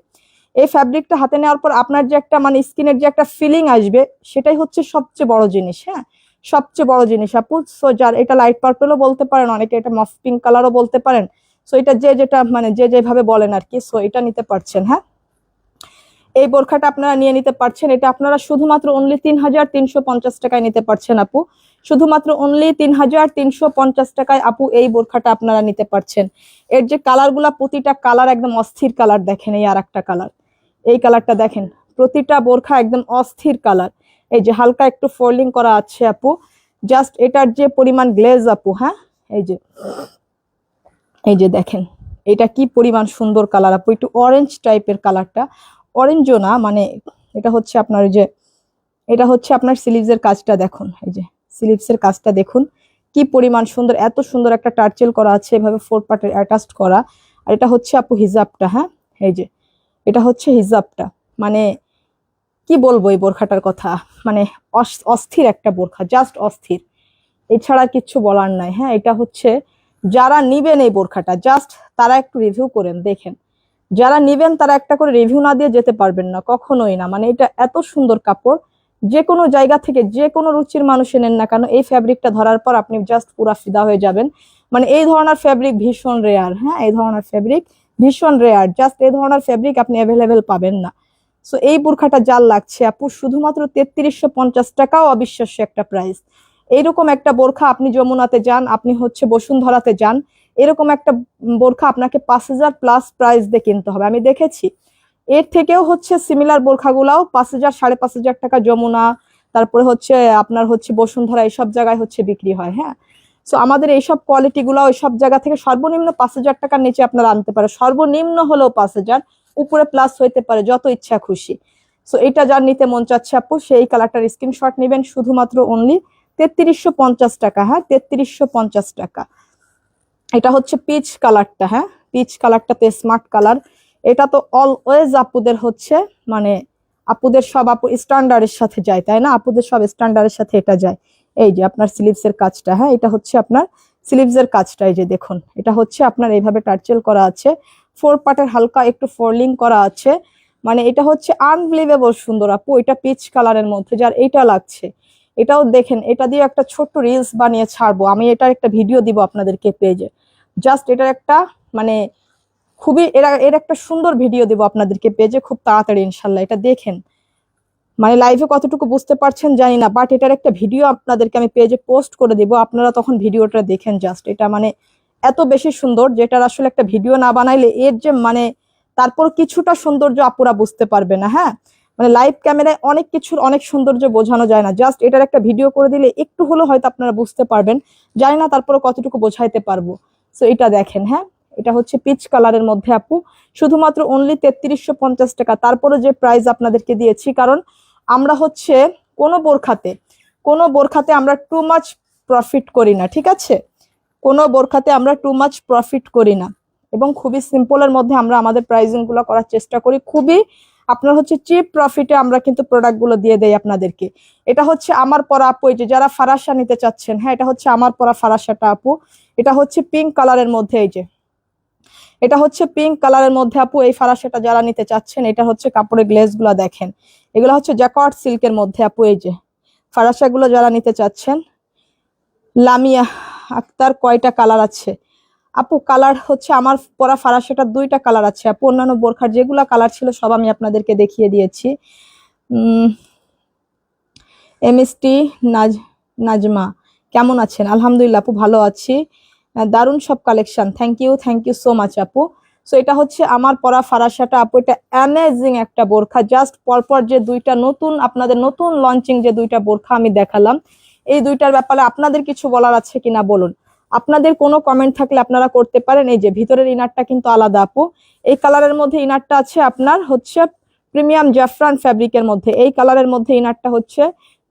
এই ফ্যাব্রিকটা হাতে নেওয়ার পর, আপনার যে একটা মানে স্কিনের যে একটা ফিলিং আসবে, সেটাই হচ্ছে সবচেয়ে বড় জিনিস। হ্যাঁ সবচেয়ে বড় জিনিস আপু। সো যার এটা লাইট পার্পলও বলতে পারেন, অনেকে এটা মফ পিঙ্ক কালারও বলতে পারেন। সো এটা যে যেটা মানে যে যেভাবে বলেন আর কি, সো এটা নিতে পারছেন। হ্যাঁ এই বোরখাটা আপনারা নিয়ে নিতে পারছেন, এটা আপনারা শুধুমাত্র অনলি 3350 টাকায় নিতে পারছেন আপু, শুধুমাত্র অনলি 3350 টাকায় আপু এই বোরখাটা আপনারা নিতে পারছেন। এর যে কালার গুলা, প্রতিটা কালার একদম অস্থির কালার। দেখেন এই আর একটা কালার, এই কালারটা দেখেন, প্রতিটা বোরখা একদম অস্থির কালার। এই যে হালকা একটু ফোল্ডিং করা আছে আপু, জাস্ট এটার যে পরিমাণ গ্লেজ আপু। হ্যাঁ এই যে দেখেন এটা কি পরিমাণ সুন্দর কালার আপু, একটু অরেঞ্জ টাইপের কালারটা, অরেঞ্জও না, মানে এটা হচ্ছে আপনার যে এটা হচ্ছে আপনার স্লিভসের কাজটা দেখুন, এই যে স্লিভসের কাজটা দেখুন কি পরিমাণ সুন্দর, এত সুন্দর একটা টার্চেল করা আছে এভাবে 4 পার্টের অ্যাটাচড করা। আর এটা হচ্ছে আপু হিজাবটা, হ্যাঁ এই যে এটা হচ্ছে হিজাবটা। মানে কি বলবো এই বোরখাটার কথা, মানে অস্থির একটা বোরখা, জাস্ট অস্থির, এছাড়া কিচ্ছু বলার নাই। হ্যাঁ এটা হচ্ছে যারা নিবেন এই বোরখাটা জাস্ট তারা একটু রিভিউ করেন দেখেন, যারা নিবেন তারা একটা করে রিভিউ না দিয়ে যেতে পারবেন না, কখনোই না। মানে এটা এত সুন্দর কাপড়, যে কোনো জায়গা থেকে যে কোনো রুচির মানুষ নেন না কেন এই ফ্যাব্রিকটা ধরার পর আপনি জাস্ট পুরা ফিদা হয়ে যাবেন। মানে এই ধরনের ফ্যাব্রিক ভীষণ রেয়ার, হ্যাঁ এই ধরনের ফ্যাব্রিক ভীষণ রেয়ার, জাস্ট এই ধরনের ফ্যাব্রিক আপনি অ্যাভেলেবেল পাবেন না। সো এই বোরখাটা যার লাগছে আপু শুধুমাত্র 3350 টাকাও অবিশ্বাস্য একটা প্রাইস। এইরকম একটা বোরখা আপনি যমুনাতে যান, আপনি হচ্ছে বসুন্ধরাতে যান, এরকম একটা বোরখা আপনাকে 5000 প্লাস প্রাইস দিয়ে কিনতে হবে। আমি দেখেছি এর থেকেও হচ্ছে সিমিলার বোরখাগুলাও 5000 5500 টাকা যমুনা, তারপরে হচ্ছে আপনার হচ্ছে বসুন্ধরা, এইসব জায়গায় হচ্ছে বিক্রি হয়। হ্যাঁ সো আমাদের এইসব কোয়ালিটি গুলো ওইসব জায়গা থেকে সর্বনিম্ন 5000 টাকার নিচে আপনারা আনতে পারে, সর্বনিম্ন হলেও 5000, উপরে প্লাস হইতে পারে যত ইচ্ছা খুশি। সো এটা যার নিতে মন চাচ্ছে আপু সেই কালারটার স্ক্রিনশট নেবেন শুধুমাত্র অনলি 3350 টাকা। হ্যাঁ 3350 টাকা। এটা হচ্ছে পিচ কালারটা, হ্যাঁ পিচ কালারটাতে স্মার্ট কালার। এটা তো অলওয়েজ আপুদের হচ্ছে মানে আপুদের সব আপু স্ট্যান্ডার্ডের সাথে যায় তাই না, আপুদের সব স্ট্যান্ডার্ডের সাথে এটা যায়। এই যে আপনার স্লিভস এর কাজটা, হ্যাঁ এটা হচ্ছে আপনার স্লিভস এর কাজটা, এই যে দেখুন এটা হচ্ছে আপনার এইভাবে টার্চেল করা আছে, 4 পার্টের হালকা একটু ফোল্ডিং করা আছে। মানে এটা হচ্ছে আনবিলিভেবল সুন্দর আপু। এটা পিচ কালারের মধ্যে যার এইটা লাগছে এটাও দেখেন, এটা দিয়ে একটা ছোট্ট রিলস বানিয়ে ছাড়বো আমি, এটার একটা ভিডিও দিব আপনাদেরকে পেজে। জাস্ট এটার একটা মানে খুবই এর একটা সুন্দর ভিডিও দিব আপনাদেরকে পেজে খুব তাড়াতাড়ি ইনশাল্লাহ। এটা দেখেন, মানে লাইভে কতটুকু বুঝতে পারছেন জানি না, বাট এটার একটা ভিডিও আপনাদেরকে আমি পেজে পোস্ট করে দিব, আপনারা তখন ভিডিওটা দেখেন। জাস্ট এটা মানে এত বেশি সুন্দর যেটার আসলে একটা ভিডিও না বানাইলে এর যে মানে তারপর কিছুটা সৌন্দর্য আপুরা বুঝতে পারবে না। হ্যাঁ মানে লাইভ ক্যামেরায় অনেক কিছুর অনেক সৌন্দর্য বোঝানো যায় না, জাস্ট এটার একটা ভিডিও করে দিলে একটু হলেও হয়তো আপনারা বুঝতে পারবেন, জানি না তারপরে কতটুকু বোঝাইতে পারবো। সো এটা দেখেন, হ্যাঁ এটা হচ্ছে পিচ কালারের মধ্যে আপু শুধুমাত্র অনলি 3350 টাকা। তারপরে যে প্রাইস আপনাদেরকে দিয়েছি, কারণ আমরা হচ্ছে কোনো বোরখাতে আমরা টু মাচ প্রফিট করি না, ঠিক আছে, কোনো বোরখাতে আমরা টু মাচ প্রফিট করি না, এবং খুবই সিম্পলের মধ্যে আমরা আমাদের প্রাইসিং গুলো করার চেষ্টা করি, খুবই আপনার হচ্ছে চিপ প্রফিটে আমরা কিন্তু প্রোডাক্ট গুলো দিয়ে দেই আপনাদেরকে। এটা হচ্ছে আমার পরা আপু, এই যে যারা ফারাসা নিতে চাচ্ছেন, হ্যাঁ এটা হচ্ছে আমার পরা ফারাসাটা আপু। এটা হচ্ছে পিঙ্ক কালারের মধ্যে, এই যে এটা হচ্ছে পিঙ্ক কালারের মধ্যে আপু এই ফারাসাটা যারা নিতে চাচ্ছেন, এটা হচ্ছে কাপড়ের গ্লেজ গুলা দেখেন, এগুলো হচ্ছে জ্যাকর্ড সিল্কের মধ্যে আপু। এই যে ফারাসা গুলো যারা নিতে চাচ্ছেন, লামিয়া আক্তার কয়টা কালার আছে আপু? কালার হচ্ছে আমার পরা ফারাসাটার 2টা কালার আছে আপু, অন্যান্য বোরখার যেগুলা কালার ছিল সব আমি আপনাদেরকে দেখিয়ে দিয়েছি। এমএসটি নাজমা কেমন আছেন? আলহামদুলিল্লাহ আপু ভালো আছি, দারুণ সব collection, thank you so much আপু। সো এটা হচ্ছে আমার পরা ফারাসাটা আপু, এটা অ্যামেজিং একটা বোরখা। জাস্ট পরপর যে 2টা নতুন আপনাদের নতুন লঞ্চিং যে 2টা বোরখা আমি দেখালাম, এই 2টার ব্যাপারে আপনাদের কিছু বলার আছে কিনা বলুন, আপনাদের কোনো কমেন্ট থাকলে আপনারা করতে পারেন। এই যে ভিতরের ইনারটা কিন্তু আলাদা আপু, এই কালারের মধ্যে ইনারটা আছে আপনার হচ্ছে প্রিমিয়াম জাফরান ফ্যাব্রিকের মধ্যে, এই কালারের মধ্যে ইনারটা হচ্ছে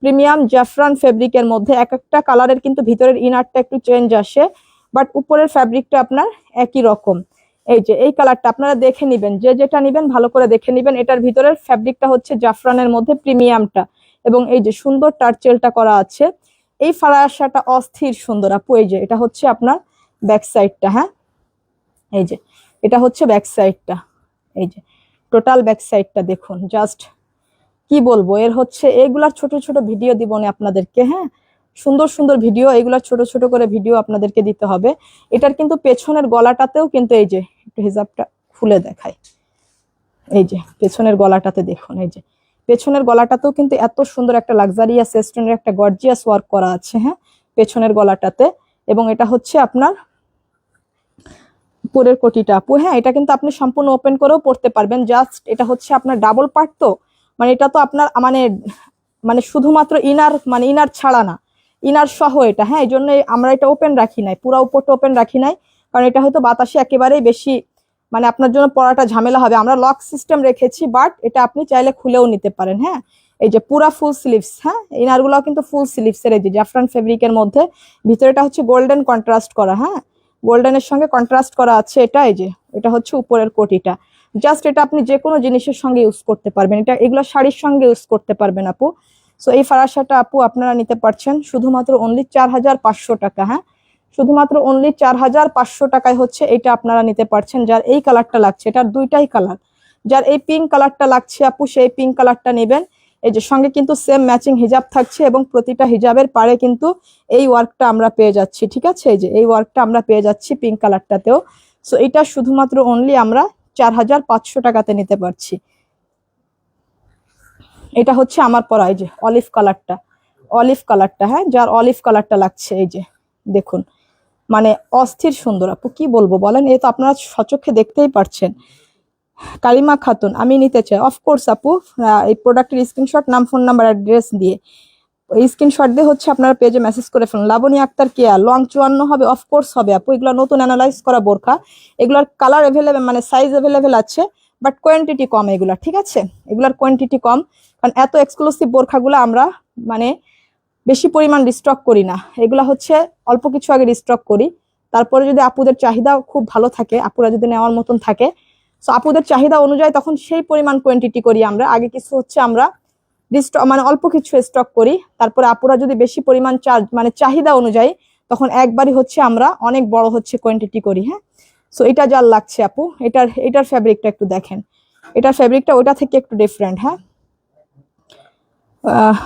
প্রিমিয়াম জাফরান ফেব্রিকের মধ্যে। এক একটা কালারের কিন্তু ভিতরের ইনারটা একটু চেঞ্জ আসে, বাট উপরের ফ্যাব্রিকটা আপনার একই রকম। এই যে এই কালারটা আপনারা দেখে নিবেন, যে যেটা নিবেন ভালো করে দেখে নিবেন। এটার ভিতরের ফ্যাব্রিকটা হচ্ছে জাফরানের মধ্যে প্রিমিয়ামটা, এবং এই যে সুন্দর টার্চেলটা করা আছে। এই ফারাসাটা অস্থির সুন্দর আপু। এই যে এটা হচ্ছে আপনার ব্যাক সাইডটা, হ্যাঁ এই যে এটা হচ্ছে ব্যাক সাইডটা, এই যে টোটাল ব্যাক সাইডটা দেখুন, জাস্ট কি বলবো। এর হচ্ছে এগুলার ছোট ছোট ভিডিও দিব না আপনাদেরকে, হ্যাঁ সুন্দর সুন্দর ভিডিও, এগুলার ছোট ছোট করে ভিডিও আপনাদেরকে দিতে হবে। এটার কিন্তু পেছনের গলাটাতেও কিন্তু এই যে একটু হিজাবটা খুলে দেখায়, এই যে পেছনের গলাটাতে দেখুন, এই যে পেছনের গলাটাতেও কিন্তু এত সুন্দর একটা লাক্সারিয়াস স্টোনের একটা গর্জিয়াস ওয়ার্ক করা আছে, হ্যাঁ পেছনের গলাটাতে। এবং এটা হচ্ছে আপনার উপরের কোটিটা আপু, হ্যাঁ এটা কিন্তু আপনি সম্পূর্ণ ওপেন করেও পড়তে পারবেন। জাস্ট এটা হচ্ছে আপনার ডাবল পার্ট, তো মানে এটা তো আপনার মানে মানে শুধুমাত্র ইনার মানে ইনার ছাড়া না, ইনার সহ এটা, হ্যাঁ এই জন্য আমরা এটা ওপেন রাখি নাই, পুরো উপরটা ওপেন রাখি নাই, কারণ এটা হয়তো বাতাসে একেবারেই বেশি মানে আপনার জন্য পড়াটা ঝামেলা হবে। আমরা লক সিস্টেম রেখেছি, বাট এটা আপনি চাইলে খুলেও নিতে পারেন। হ্যাঁ এই যে পুরা ফুল স্লিভস, হ্যাঁ ইনার গুলো কিন্তু ফুল স্লিভস এর, এই যে জাফরান ফেব্রিকের মধ্যে ভিতরেটা হচ্ছে গোল্ডেন কন্ট্রাস্ট করা, হ্যাঁ গোল্ডেনের সঙ্গে কন্ট্রাস্ট করা আছে এটা। এই যে এটা হচ্ছে উপরের কোটিটা, জাস্ট এটা আপনি যে কোনো জিনিসের সঙ্গে ইউজ করতে পারবেন, এটা এগুলো শাড়ির সঙ্গে ইউজ করতে পারবেন আপু। সো এই ফারাসাটা আপু আপনারা নিতে পারছেন শুধুমাত্র অনলি 4500 টাকা, হ্যাঁ শুধুমাত্র অনলি 4500 টাকায় হচ্ছে এটা আপনারা নিতে পারছেন। যার এই কালারটা লাগছে, এটার দুইটাই কালার, যার এই পিঙ্ক কালারটা লাগছে আপু সেই পিঙ্ক কালারটা নেবেন। এই যে সঙ্গে কিন্তু সেম ম্যাচিং হিজাব থাকছে এবং প্রতিটা হিজাবের পাড়ে কিন্তু এই ওয়ার্কটা আমরা পেয়ে যাচ্ছি, ঠিক আছে এই যে এই ওয়ার্কটা আমরা পেয়ে যাচ্ছি পিঙ্ক কালারটাতেও। সো এটা শুধুমাত্র অনলি আমরা 4500 টাকাতে নিতে পারছি। এটা হচ্ছে আমার পরা, এই যে অলিভ কালারটা, অলিভ কালারটা, হ্যাঁ যার অলিভ কালারটা লাগছে এই যে দেখুন, মানে অস্থির সুন্দর আপু, কি বলবো বলেন, এ তো আপনারা সচক্ষে দেখতেই পারছেন। কালিমা খাতুন, আমি নিতে চাই, অফকোর্স আপু এই প্রোডাক্টের স্ক্রিনশট, নাম ফোন নাম্বার অ্যাড্রেস দিয়ে এই স্ক্রিনশট দিয়ে হচ্ছে আপনারা পেজে মেসেজ করে ফেলুন। লাবণী আক্তার কেয়া লং 54 হবে, অফকোর্স হবে আপু, এগুলো নতুন অ্যানালাইজ করা বোরখা, এগুলোর কালার এভেলেবেল মানে সাইজ এভেলেবেল আছে, বাট কোয়ান্টিটি কম এগুলা, ঠিক আছে এগুলার কোয়ান্টিটি কম, কারণ এত এক্সক্লুসিভ বোরখাগুলো আমরা মানে বেশি পরিমাণ রিস্টক করি না, এগুলা হচ্ছে অল্প কিছু আগে রিস্টক করি, তারপরে যদি আপুদের চাহিদা খুব ভালো থাকে, আপুরা যদি নেওয়ার মতন থাকে, সো আপুদের চাহিদা অনুযায়ী তখন সেই পরিমাণ কোয়ান্টিটি করি আমরা, আগে কিছু হচ্ছে আমরা মানে অল্প কিছু স্টক করি, তারপরে আপুরা যদি বেশি পরিমাণ মানে চাহিদা অনুযায়ী তখন একবারই হচ্ছে আমরা অনেক বড় হচ্ছে কোয়ান্টিটি করি, হ্যাঁ। সো এটা যার লাগছে আপু, এটার ফ্যাব্রিকটা একটু দেখেন, এটার ফ্যাব্রিকটা ওটা থেকে একটু ডিফারেন্ট, হ্যাঁ।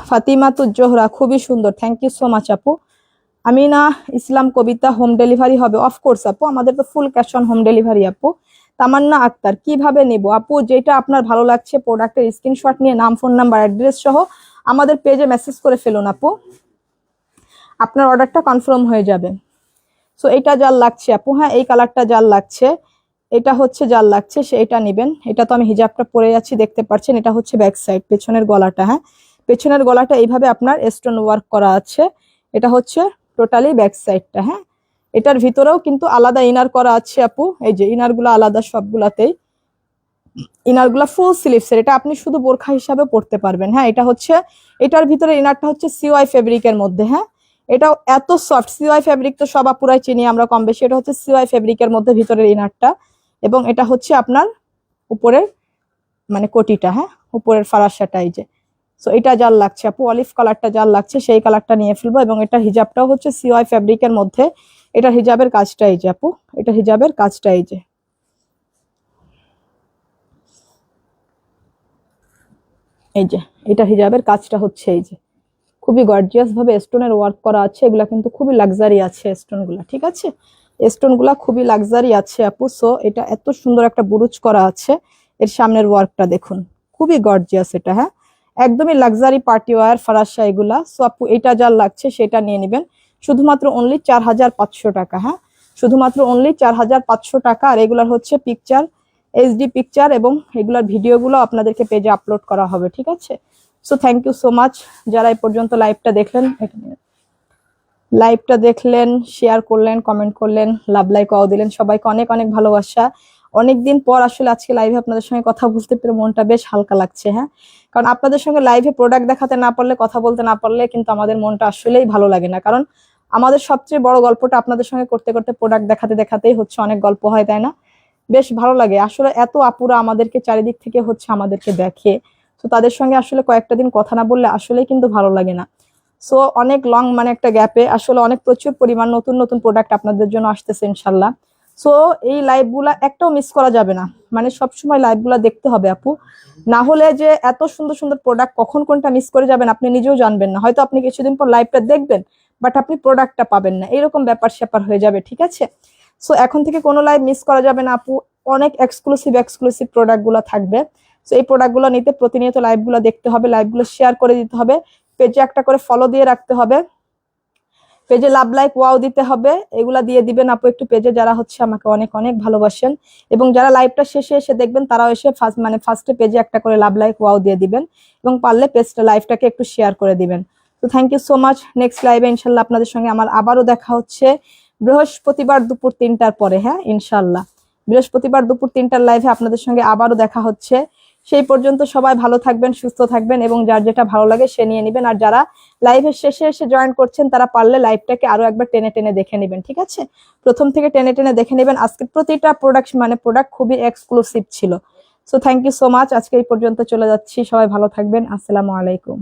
ফাতিমা তু জোহরা, খুবই সুন্দর, থ্যাংক ইউ সো মাচ আপু। আমিনা ইসলাম কবিতা, হোম ডেলিভারি হবে, অফকোর্স আপু আমাদের তো full cash on home delivery আপু। তামান্না আক্তার, কিভাবে নেব আপু, যেটা আপনার ভালো লাগছে প্রোডাক্টের স্ক্রিনশট নিয়ে নাম ফোন নাম্বার অ্যাড্রেস সহ আমাদের পেজে মেসেজ করে ফেলুন আপু, আপনার অর্ডারটা কনফার্ম হয়ে যাবে। সো এটা যার লাগছে আপু, হ্যাঁ এই কালারটা যার লাগছে, এটা হচ্ছে যার লাগছে সে এটা নেবেন। এটা তো আমি হিজাবটা পরে যাচ্ছি দেখতে পাচ্ছেন, এটা হচ্ছে ব্যাক সাইড, পেছনের গলাটা, হ্যাঁ পেছনের গলাটা এইভাবে আপনার স্টোন ওয়ার্ক করা আছে, এটা হচ্ছে টোটালি ব্যাক সাইডটা, হ্যাঁ এটার ভিতরেও কিন্তু আলাদা ইনার করা আছে আপু, এই যে ইনার গুলা আলাদা সবগুলাতেই, ইনার গুলা ফুল স্লিভস এর, এটা আপনি শুধু বোরখা হিসাবে পরতে পারবেন, হ্যাঁ এটা হচ্ছে এটার ভিতরে ইনারটা হচ্ছে সিওয়াই ফেব্রিকের মধ্যে, হ্যাঁ এটাও এত সফট, সিওয়াই ফেব্রিক তো সব আপুরাই চিনি আমরা কম বেশি, এটা হচ্ছে সিওয়াই ফেব্রিকের মধ্যে ভিতরের ইনারটা, এবং এটা হচ্ছে আপনার উপরের মানে কোটিটা, হ্যাঁ উপরের ফারাসাটা, এই যে। সো এটা যার লাগছে আপু, অলিভ কালারটা যার লাগছে সেই কালারটা নিয়ে ফেলবো, এবং এটা হিজাবটাও হচ্ছে সিওয়াই ফেব্রিকের মধ্যে, এটা হিজাবের কাজটা এই যে আপু, এটা হিজাবের কাজটা এই যে, এই যে এটা হিজাবের কাজটা হচ্ছে এই যে, খুবই গর্জিয়াস ভাবে স্টোনের ওয়ার্ক করা আছে, এগুলা কিন্তু খুবই লাক্সারি আছে স্টোন গুলা, ঠিক আছে স্টোন গুলা খুবই লাক্সারি আছে আপু। সো এটা এত সুন্দর একটা বুরুজ করা আছে, এর সামনের ওয়ার্কটা দেখুন, খুবই গর্জিয়াস এটা, হ্যাঁ একদমই লাক্সারি পার্টি ওয়্যার ফারাসা এগুলা। সো আপু এটা যার লাগছে সেটা নিয়ে নেবেন শুধুমাত্র অনলি 4500 টাকা, হ্যাঁ শুধুমাত্র অনলি 4500 টাকা। আর এগুলার হচ্ছে পিকচার, এইচডি পিকচার, এবং এগুলার ভিডিওগুলো আপনাদেরকে পেজে আপলোড করা হবে, ঠিক আছে। So thank you so much যারা এই পর্যন্ত লাইভটা দেখলেন, শেয়ার করলেন, কমেন্ট করলেন, লাভ লাইক ওয়াও দিলেন, সবাইকে অনেক অনেক ভালোবাসা। অনেকদিন পর আসলে আজকে লাইভে আপনাদের সঙ্গে কথা বলতে পেরে মনটা বেশ হালকা লাগছে, হ্যাঁ কারণ আপনাদের সঙ্গে লাইভে প্রোডাক্ট দেখাতে না পারলে, কথা বলতে না পারলে কিন্তু আমাদের মনটা আসলেই ভালো লাগে না, কারণ আমাদের সবচেয়ে বড় গল্পটা আপনাদের সঙ্গে করতে করতে প্রোডাক্ট দেখাতে দেখাতেই হচ্ছে অনেক গল্প হয়, তাই না, বেশ ভালো লাগে আসলে। এত আপুরা আমাদেরকে চারিদিক থেকে হচ্ছে আমাদেরকে দেখে, তো তাদের সঙ্গে আসলে কয়েকটা দিন কথা না বললে আসলেই কিন্তু ভালো লাগে না। সো অনেক লং মানে একটা গ্যাপে আসলে অনেক প্রচুর পরিমাণ নতুন নতুন প্রোডাক্ট আপনাদের জন্য আসতেছে ইনশাল্লাহ। সো এই লাইভগুলা একটাও মিস করা যাবে না, মানে সবসময় লাইভগুলা দেখতে হবে আপু, না হলে যে এত সুন্দর সুন্দর প্রোডাক্ট কখন কোনটা মিস করে যাবেন আপনি নিজেও জানবেন না, হয়তো আপনি কিছুদিন পর লাইভটা দেখবেন বাট আপনি প্রোডাক্টটা পাবেন না, এরকম ব্যাপার স্যাপার হয়ে যাবে, ঠিক আছে। সো এখন থেকে কোনো লাইভ মিস করা যাবে না আপু, অনেক এক্সক্লুসিভ প্রোডাক্ট গুলো থাকবে। সো এই প্রোডাক্ট গুলো নিতে প্রতিনিয়ত লাইভ গুলো দেখতে হবে, লাইভ গুলো শেয়ার করে দিতে হবে, পেজে একটা করে ফলো দিয়ে রাখতে হবে, পেজে লাভ লাইক ওয়াও দিতে হবে, এগুলা দিয়ে দিবেন আপু একটু পেজে, যারা হচ্ছে আমাকে অনেক অনেক ভালোবাসেন, এবং যারা লাইভটা শেষে এসে দেখবেন তারাও এসে ফার্স্টে পেজে একটা করে লাভ লাইক ওয়াও দিয়ে দিবেন, এবং পারলে পেজটা লাইভটাকে একটু শেয়ার করে দিবেন। তো thank you so much. Next লাইভে ইনশাল্লাহ আপনাদের সঙ্গে আমার আবারও দেখা হচ্ছে বৃহস্পতিবার দুপুর 3টার পরে, হ্যাঁ ইনশাল্লাহ বৃহস্পতিবার দুপুর 3টার লাইভে আপনাদের সঙ্গে আবারও দেখা হচ্ছে। সেই পর্যন্ত সবাই ভালো থাকবেন, সুস্থ থাকবেন এবং যার যেটা ভালো লাগে সে নিয়ে নেবেন। আর যারা লাইভের শেষে এসে জয়েন করছেন তারা পারলে লাইভটাকে আরো একবার টেনে টেনে দেখে নেবেন, ঠিক আছে? প্রথম থেকে টেনে টেনে দেখে নেবেন। আজকে প্রতিটা প্রোডাক্ট খুবই এক্সক্লুসিভ ছিল। So thank you so much. আজকে এই পর্যন্ত চলে যাচ্ছি, সবাই ভালো থাকবেন। আসসালামু আলাইকুম।